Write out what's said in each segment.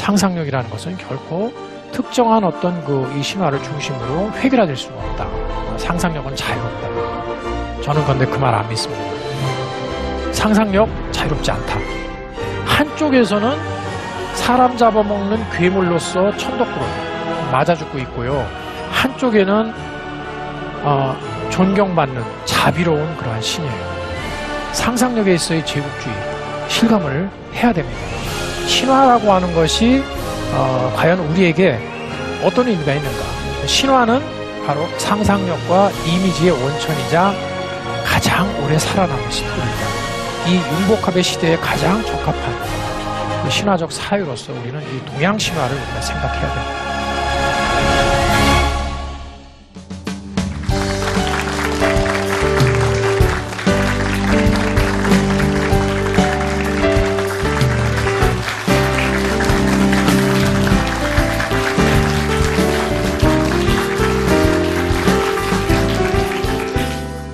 상상력이라는 것은 결코 특정한 어떤 이 신화를 중심으로 획일화될 수가 없다. 상상력은 자유롭다. 저는 근데 그 말 안 믿습니다. 상상력 자유롭지 않다. 한쪽에서는 사람 잡아먹는 괴물로서 천덕꾸러기 맞아 죽고 있고요. 한쪽에는 존경받는 자비로운 그러한 신이에요. 상상력에 있어의 제국주의 실감을 해야 됩니다. 신화라고 하는 것이 과연 우리에게 어떤 의미가 있는가? 신화는 바로 상상력과 이미지의 원천이자 가장 오래 살아남은 스토리이다. 이 융복합의 시대에 가장 적합한 그 신화적 사유로서 우리는 이 동양 신화를 우리가 생각해야 됩니다.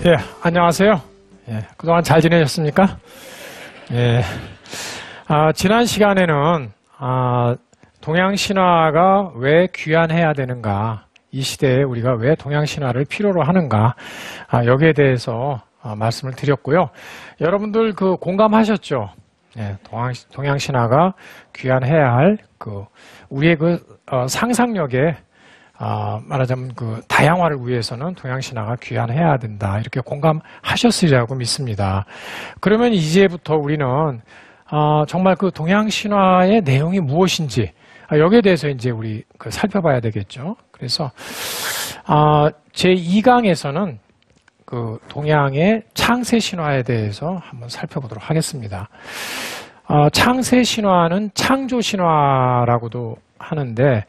예, 안녕하세요. 예, 그동안 잘 지내셨습니까? 예, 지난 시간에는 동양 신화가 왜 귀환해야 되는가, 이 시대에 우리가 왜 동양 신화를 필요로 하는가, 여기에 대해서 말씀을 드렸고요. 여러분들 공감하셨죠? 예, 동양 신화가 귀환해야 할 우리의 상상력에 말하자면 다양화를 위해서는 동양 신화가 귀환해야 된다. 이렇게 공감하셨으리라고 믿습니다. 그러면 이제부터 우리는 정말 동양 신화의 내용이 무엇인지 여기에 대해서 이제 우리 살펴봐야 되겠죠. 그래서 제2강에서는 동양의 창세 신화에 대해서 한번 살펴보도록 하겠습니다. 창세 신화는 창조 신화라고도 하는데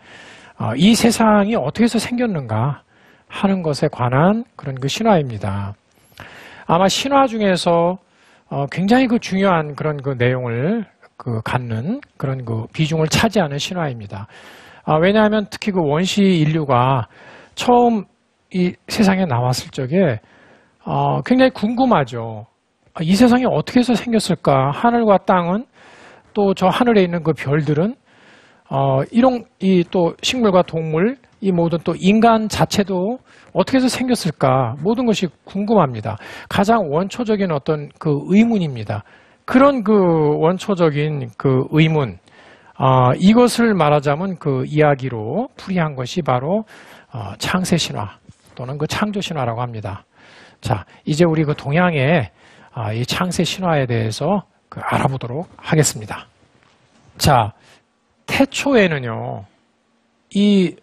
이 세상이 어떻게 해서 생겼는가 하는 것에 관한 그런 신화입니다. 아마 신화 중에서 굉장히 중요한 그런 내용을 갖는 그런 비중을 차지하는 신화입니다. 왜냐하면 특히 원시 인류가 처음 이 세상에 나왔을 적에 굉장히 궁금하죠. 이 세상이 어떻게 해서 생겼을까? 하늘과 땅은 또 저 하늘에 있는 별들은 또 식물과 동물, 이 모든 또 인간 자체도 어떻게 해서 생겼을까? 모든 것이 궁금합니다. 가장 원초적인 어떤 의문입니다. 그런 원초적인 의문, 이것을 말하자면 이야기로 풀이한 것이 바로 창세 신화 또는 창조 신화라고 합니다. 자, 이제 우리 동양의 이 창세 신화에 대해서 알아보도록 하겠습니다. 자, 태초에는요, 이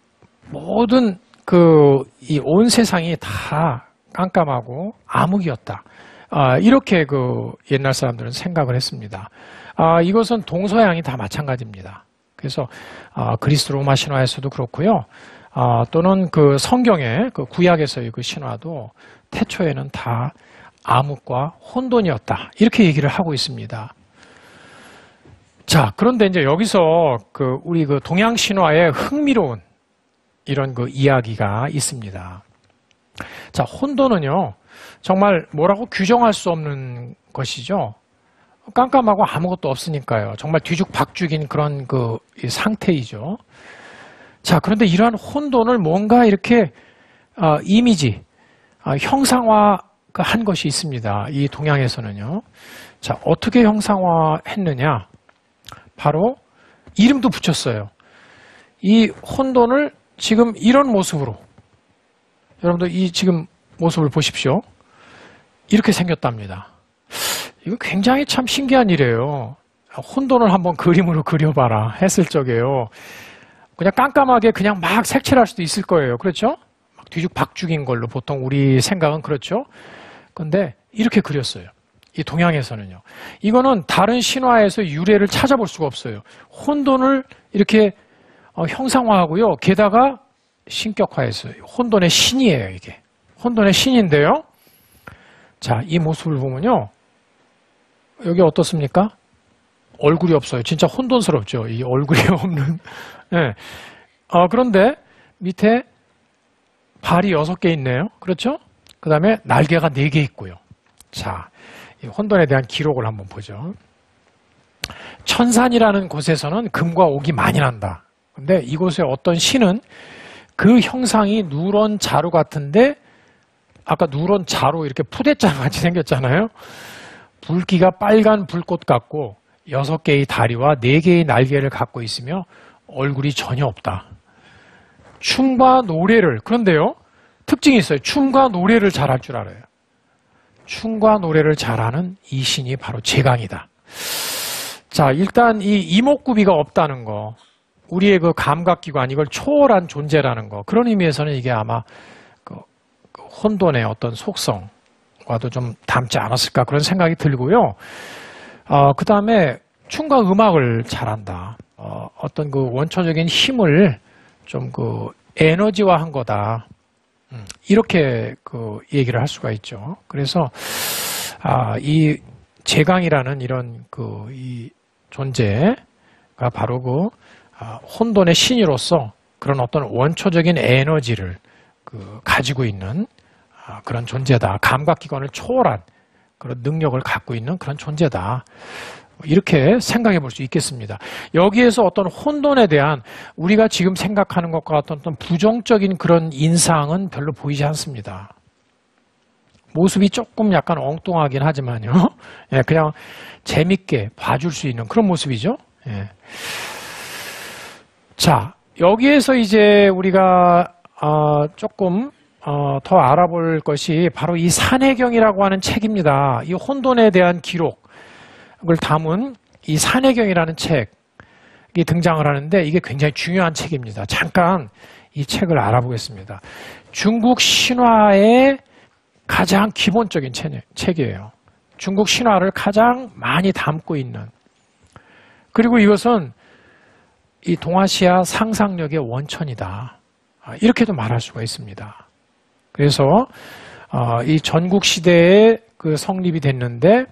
모든 이 온 세상이 다 깜깜하고 암흑이었다. 이렇게 옛날 사람들은 생각을 했습니다. 이것은 동서양이 다 마찬가지입니다. 그래서 그리스 로마 신화에서도 그렇고요. 또는 성경의 구약에서의 신화도 태초에는 다 암흑과 혼돈이었다. 이렇게 얘기를 하고 있습니다. 자, 그런데 이제 여기서 우리 동양 신화의 흥미로운 이런 이야기가 있습니다. 자, 혼돈은요, 정말 뭐라고 규정할 수 없는 것이죠. 깜깜하고 아무것도 없으니까요. 정말 뒤죽박죽인 그런 상태이죠. 자, 그런데 이러한 혼돈을 뭔가 이렇게 이미지, 형상화한 것이 있습니다. 이 동양에서는요. 자, 어떻게 형상화했느냐? 바로 이름도 붙였어요. 이 혼돈을 지금 이런 모습으로, 여러분들 이 지금 모습을 보십시오. 이렇게 생겼답니다. 이거 굉장히 참 신기한 일이에요. 혼돈을 한번 그림으로 그려봐라 했을 적에요. 그냥 깜깜하게 그냥 막 색칠할 수도 있을 거예요. 그렇죠? 막 뒤죽박죽인 걸로 보통 우리 생각은 그렇죠. 근데 이렇게 그렸어요. 이 동양에서는요. 이거는 다른 신화에서 유래를 찾아볼 수가 없어요. 혼돈을 이렇게 형상화하고요. 게다가 신격화했어요. 혼돈의 신이에요, 이게. 혼돈의 신인데요. 자, 이 모습을 보면요. 여기 어떻습니까? 얼굴이 없어요. 진짜 혼돈스럽죠. 이 얼굴이 없는. 네. 그런데 밑에 발이 6개 있네요. 그렇죠? 그 다음에 날개가 4개 있고요. 자, 이 혼돈에 대한 기록을 한번 보죠. 천산이라는 곳에서는 금과 옥이 많이 난다. 근데 이곳의 어떤 신은 그 형상이 누런 자루 같은데 아까 누런 자루 이렇게 푸대자루 같이 생겼잖아요. 붉기가 빨간 불꽃 같고 6개의 다리와 4개의 날개를 갖고 있으며 얼굴이 전혀 없다. 춤과 노래를, 그런데요, 특징이 있어요. 춤과 노래를 잘할 줄 알아요. 춤과 노래를 잘하는 이 신이 바로 제강이다. 자, 일단 이 이목구비가 없다는 거, 우리의 그 감각기관, 이걸 초월한 존재라는 거, 그런 의미에서는 이게 아마 그 혼돈의 어떤 속성과도 좀 닮지 않았을까 그런 생각이 들고요. 그 다음에 춤과 음악을 잘한다. 어떤 그 원초적인 힘을 좀 그 에너지화한 거다. 이렇게 그 얘기를 할 수가 있죠. 그래서 이 제강이라는 이런 그 이 존재가 바로 그 혼돈의 신이로서 그런 어떤 원초적인 에너지를 그 가지고 있는 그런 존재다. 감각기관을 초월한 그런 능력을 갖고 있는 그런 존재다. 이렇게 생각해 볼 수 있겠습니다. 여기에서 어떤 혼돈에 대한 우리가 지금 생각하는 것과 같은 어떤 부정적인 그런 인상은 별로 보이지 않습니다. 모습이 조금 약간 엉뚱하긴 하지만요. 예, 그냥 재밌게 봐줄 수 있는 그런 모습이죠. 예. 자, 여기에서 이제 우리가 조금 더 알아볼 것이 바로 이 산해경이라고 하는 책입니다. 이 혼돈에 대한 기록을 담은 이 산해경이라는 책이 등장을 하는데 이게 굉장히 중요한 책입니다. 잠깐 이 책을 알아보겠습니다. 중국 신화의 가장 기본적인 책이에요. 중국 신화를 가장 많이 담고 있는, 그리고 이것은 이 동아시아 상상력의 원천이다. 이렇게도 말할 수가 있습니다. 그래서 이 전국시대에 그 성립이 됐는데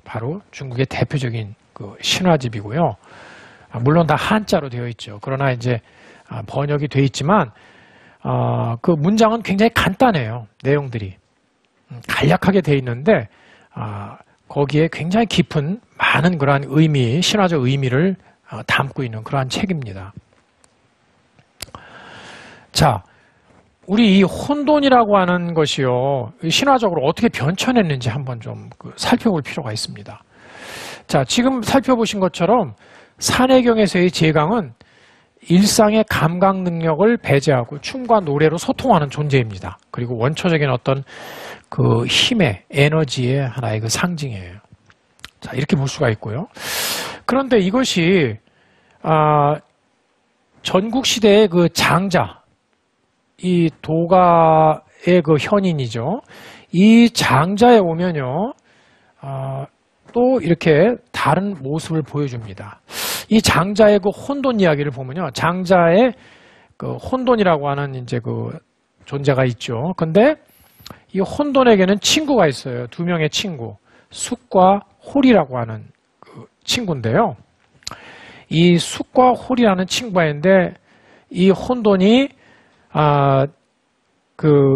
바로 중국의 대표적인 그 신화집이고요. 물론 다 한자로 되어 있죠. 그러나 이제 번역이 되어 있지만 그 문장은 굉장히 간단해요. 내용들이 간략하게 되어 있는데 거기에 굉장히 깊은 많은 그러한 의미, 신화적 의미를 담고 있는 그러한 책입니다. 자, 우리 이 혼돈이라고 하는 것이요, 신화적으로 어떻게 변천했는지 한번 좀 살펴볼 필요가 있습니다. 자, 지금 살펴보신 것처럼 산해경에서의 제강은 일상의 감각 능력을 배제하고 춤과 노래로 소통하는 존재입니다. 그리고 원초적인 어떤 그 힘의, 에너지의 하나의 그 상징이에요. 자, 이렇게 볼 수가 있고요. 그런데 이것이 전국시대의 그 장자, 이 도가의 그 현인이죠. 이 장자에 오면요, 또 이렇게 다른 모습을 보여줍니다. 이 장자의 그 혼돈 이야기를 보면요, 장자의 그 혼돈이라고 하는 이제 그 존재가 있죠. 근데 이 혼돈에게는 친구가 있어요. 2명의 친구, 숫과 홀이라고 하는 그 친구인데요. 이 숫과 홀이라는 친구가 있는데 이 혼돈이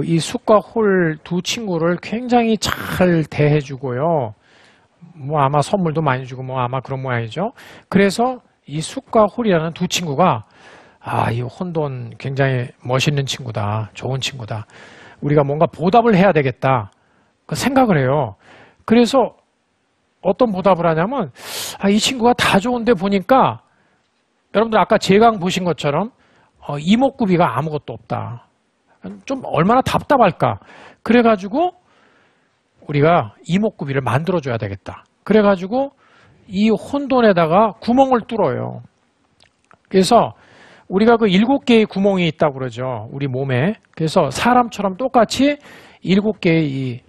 이 숫과 홀 두 친구를 굉장히 잘 대해주고요. 뭐 아마 선물도 많이 주고 뭐 아마 그런 모양이죠. 그래서 이 숫과 홀이라는 두 친구가 이 혼돈 굉장히 멋있는 친구다. 좋은 친구다. 우리가 뭔가 보답을 해야 되겠다. 그 생각을 해요. 그래서 어떤 보답을 하냐면 이 친구가 다 좋은데 보니까 여러분들 아까 제강 보신 것처럼 이목구비가 아무것도 없다. 좀 얼마나 답답할까. 그래가지고 우리가 이목구비를 만들어줘야 되겠다. 그래가지고 이 혼돈에다가 구멍을 뚫어요. 그래서 우리가 그 7개의 구멍이 있다고 그러죠. 우리 몸에. 그래서 사람처럼 똑같이 7개의 이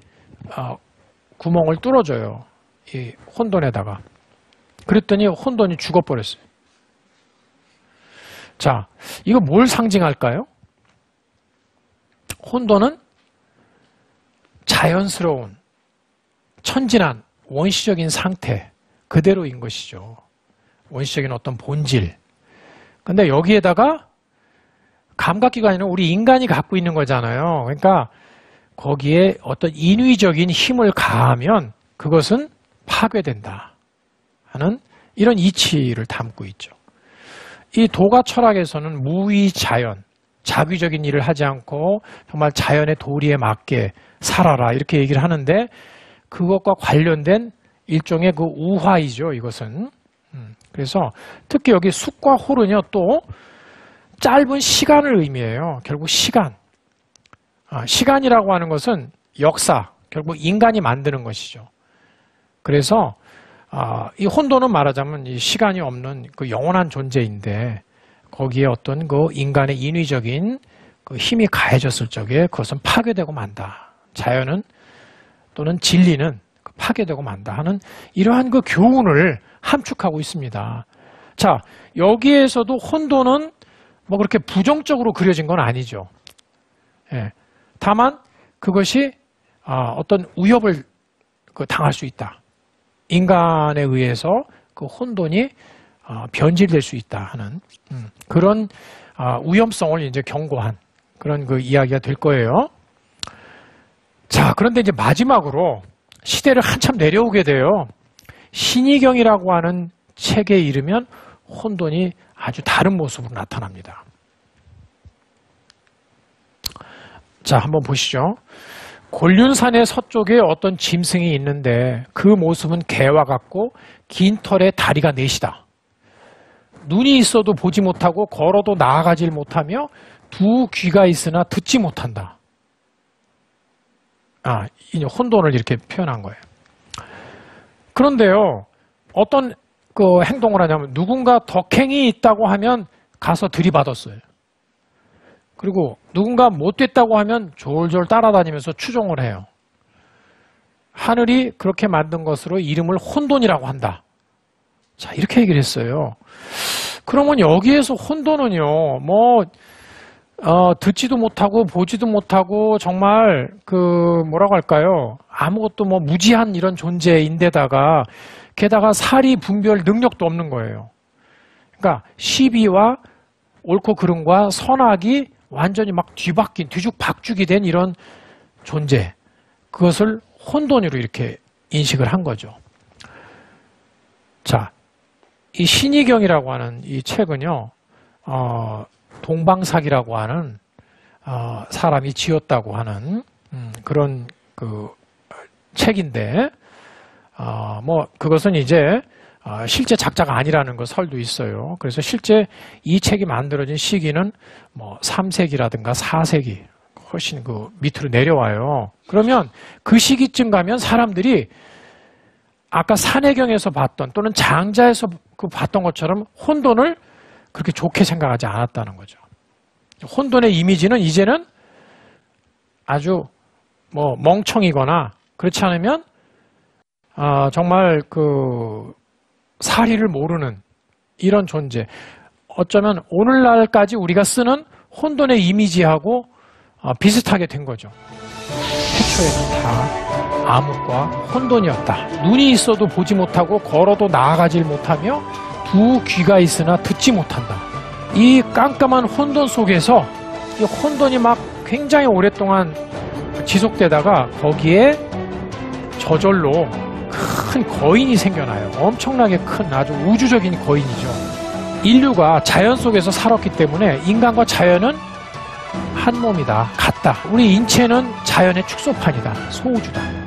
구멍을 뚫어줘요. 이 혼돈에다가. 그랬더니 혼돈이 죽어버렸어요. 자, 이거 뭘 상징할까요? 혼돈은 자연스러운, 천진한, 원시적인 상태 그대로인 것이죠. 원시적인 어떤 본질. 근데 여기에다가 감각기관에는 우리 인간이 갖고 있는 거잖아요. 그러니까 거기에 어떤 인위적인 힘을 가하면 그것은 파괴된다 하는 이런 이치를 담고 있죠. 이 도가 철학에서는 무위자연, 자귀적인 일을 하지 않고 정말 자연의 도리에 맞게 살아라 이렇게 얘기를 하는데 그것과 관련된 일종의 그 우화이죠. 이것은. 그래서 특히 여기 숫과 홀은요 또 짧은 시간을 의미해요. 결국 시간. 시간이라고 하는 것은 역사, 결국 인간이 만드는 것이죠. 그래서 이 혼돈은 말하자면 이 시간이 없는 그 영원한 존재인데 거기에 어떤 그 인간의 인위적인 그 힘이 가해졌을 적에 그것은 파괴되고 만다. 자연은 또는 진리는 파괴되고 만다 하는 이러한 그 교훈을 함축하고 있습니다. 자, 여기에서도 혼돈은 뭐 그렇게 부정적으로 그려진 건 아니죠. 예. 다만 그것이 어떤 위협을 당할 수 있다. 인간에 의해서 그 혼돈이 변질될 수 있다 하는 그런 위험성을 이제 경고한 그런 그 이야기가 될 거예요. 자, 그런데 이제 마지막으로 시대를 한참 내려오게 돼요. 신의경이라고 하는 책에 이르면 혼돈이 아주 다른 모습으로 나타납니다. 자, 한번 보시죠. 곤륜산의 서쪽에 어떤 짐승이 있는데 그 모습은 개와 같고 긴 털에 다리가 넷이다. 눈이 있어도 보지 못하고 걸어도 나아가질 못하며 두 귀가 있으나 듣지 못한다. 이제 혼돈을 이렇게 표현한 거예요. 그런데요, 어떤 그 행동을 하냐면 누군가 덕행이 있다고 하면 가서 들이받았어요. 그리고 누군가 못됐다고 하면 졸졸 따라다니면서 추종을 해요. 하늘이 그렇게 만든 것으로 이름을 혼돈이라고 한다. 자, 이렇게 얘기를 했어요. 그러면 여기에서 혼돈은요, 듣지도 못하고 보지도 못하고 정말 뭐라고 할까요? 아무것도 무지한 이런 존재인데다가 게다가 사리 분별 능력도 없는 거예요. 그러니까 시비와 옳고 그름과 선악이 완전히 막 뒤죽박죽이 된 이런 존재. 그것을 혼돈으로 이렇게 인식을 한 거죠. 자, 이 신의경이라고 하는 이 책은요, 동방삭이라고 하는 사람이 지었다고 하는 그런 그 책인데 그것은 이제 실제 작자가 아니라는 그 설도 있어요. 그래서 실제 이 책이 만들어진 시기는 3세기라든가 4세기 훨씬 그 밑으로 내려와요. 그러면 그 시기쯤 가면 사람들이 아까 산해경에서 봤던 또는 장자에서 봤던 것처럼 혼돈을 그렇게 좋게 생각하지 않았다는 거죠. 혼돈의 이미지는 이제는 아주 멍청이거나 그렇지 않으면 정말 사리를 모르는 이런 존재. 어쩌면 오늘날까지 우리가 쓰는 혼돈의 이미지하고 비슷하게 된 거죠. 태초에는 다 암흑과 혼돈이었다. 눈이 있어도 보지 못하고 걸어도 나아가질 못하며 두 귀가 있으나 듣지 못한다. 이 깜깜한 혼돈 속에서 이 혼돈이 막 굉장히 오랫동안 지속되다가 거기에 저절로 큰 거인이 생겨나요. 엄청나게 큰 아주 우주적인 거인이죠. 인류가 자연 속에서 살았기 때문에 인간과 자연은 한 몸이다. 같다. 우리 인체는 자연의 축소판이다. 소우주다.